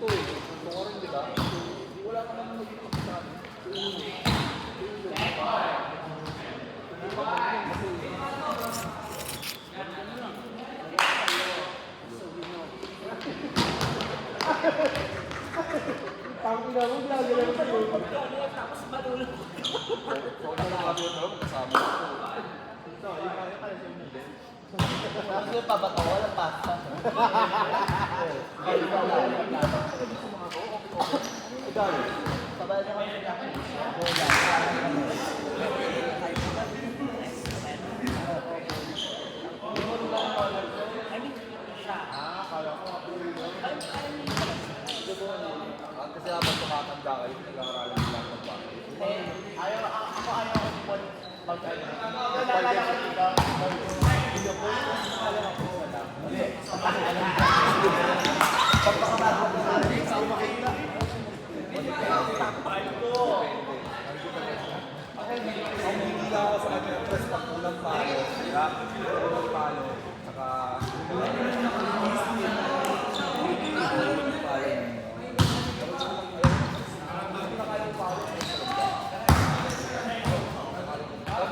to eh. Ito ka rin, di ba? Wala ka naman mag-iisip sa akin. Tangin na mo, ginagalan mo sa loob. Tapos matulog. Huwag na lang kami yung kasama ko. Ito, yung kaya kaya sa inyo din. Tapos yung pabato, walang pasta. Ikaw, Sabay na kami sa Kasi habang tumatanda kayo, nag-aaralan nila ang pagbago. ayaw ko pag-ano. nalala ka dito. Hindi ako, alam ako, wala. Pagpakabago ko sa akin, Sa makita. Ang hindi lang ako sa kanya, press na kulang palo. Kulang palo. Saka...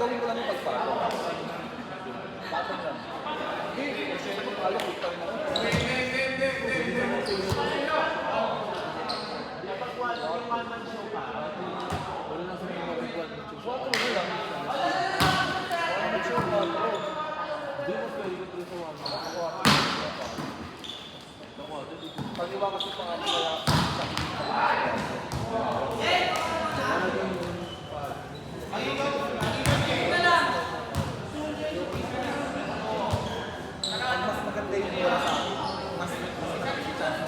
Gagawin ko lang yung pagpalo. Batang lang. Hindi, kasi yung palo, kita rin ako. Pag one-man show ka, Wala na sa mga mag-1. 4 na lang. 1 show, 4. Hindi mo pwede ko rin sa 1. Pag-iwa kasi pangalan kaya mas maganda yung bola sa akin. Mas nakikita sa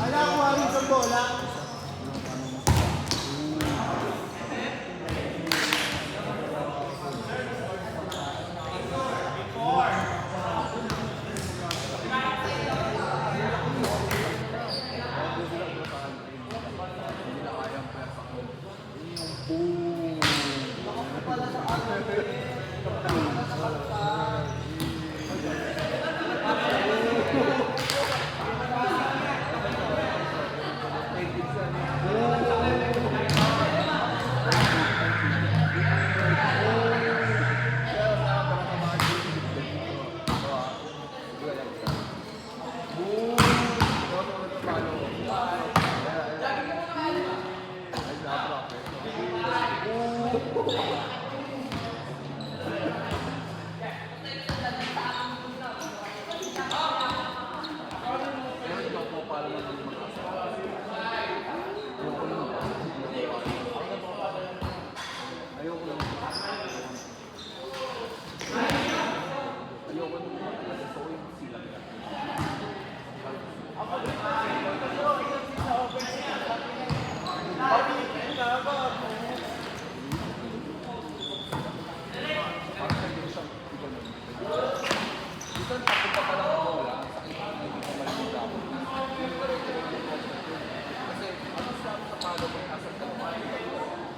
ala ko harin sa bola.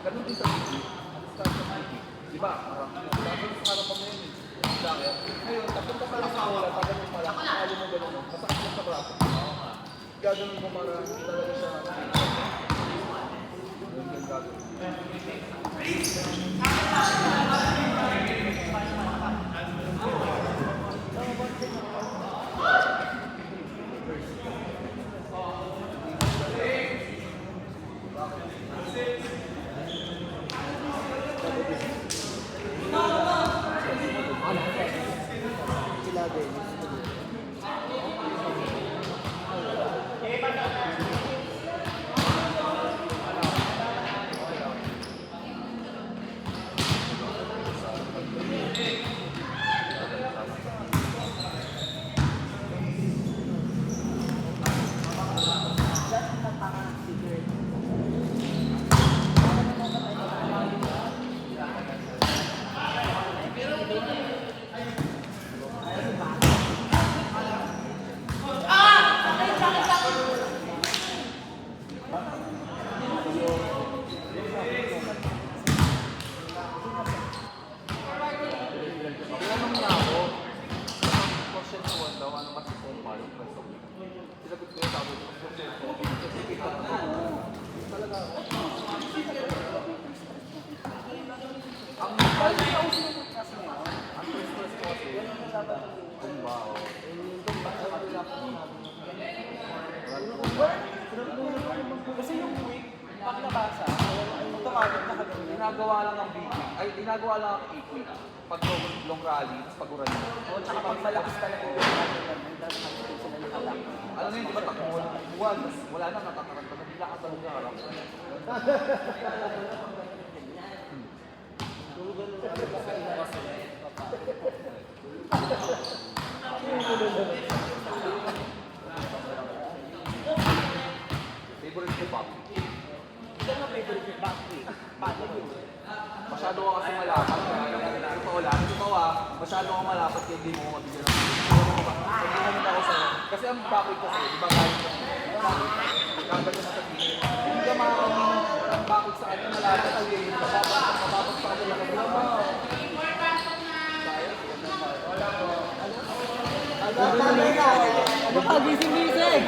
Ganun din sa TV. Start sa TV. Diba? Parang dapat sa harapan mo yun eh. Dahil, ngayon, tapos ka lang sa wala, tagalin mo lang, kalo mo gano'n, masakit lang sa braso. Gagawin mo para hindi talaga siya. Ganun yung gagawin. Sila din. Parang hindi ako sinunod kasi ngayon. Ang Christmas ko kasi, Kumba, oh. Kasi yung week, pag nabasa, automatic na kagawin. Ginagawa lang ng big week. Ay, ginagawa lang ang 8 week. Pag long rally, tapos pag rally. O, tsaka pag malakas talaga yung natin yan, may dami natin sila nakalak. Ano na yun, di ba takbo? Buwan, wala na, natataranta na. Bila ka talaga harap. Favorite ko pa. Ito nga favorite yung backweek. Paano yun? Masyado ka kasi malapad. Totoo lang. Totoo masyado ka malapad kaya hindi mo mabigyan ng hindi naman ako sa'yo. Kasi ang bakit kasi, di ba kahit gagawin na sa tingin. Hindi ka makakamin ang bakit sa kanya malapad ang game. Mababag sa kanya lang. Ano pa gising-gising?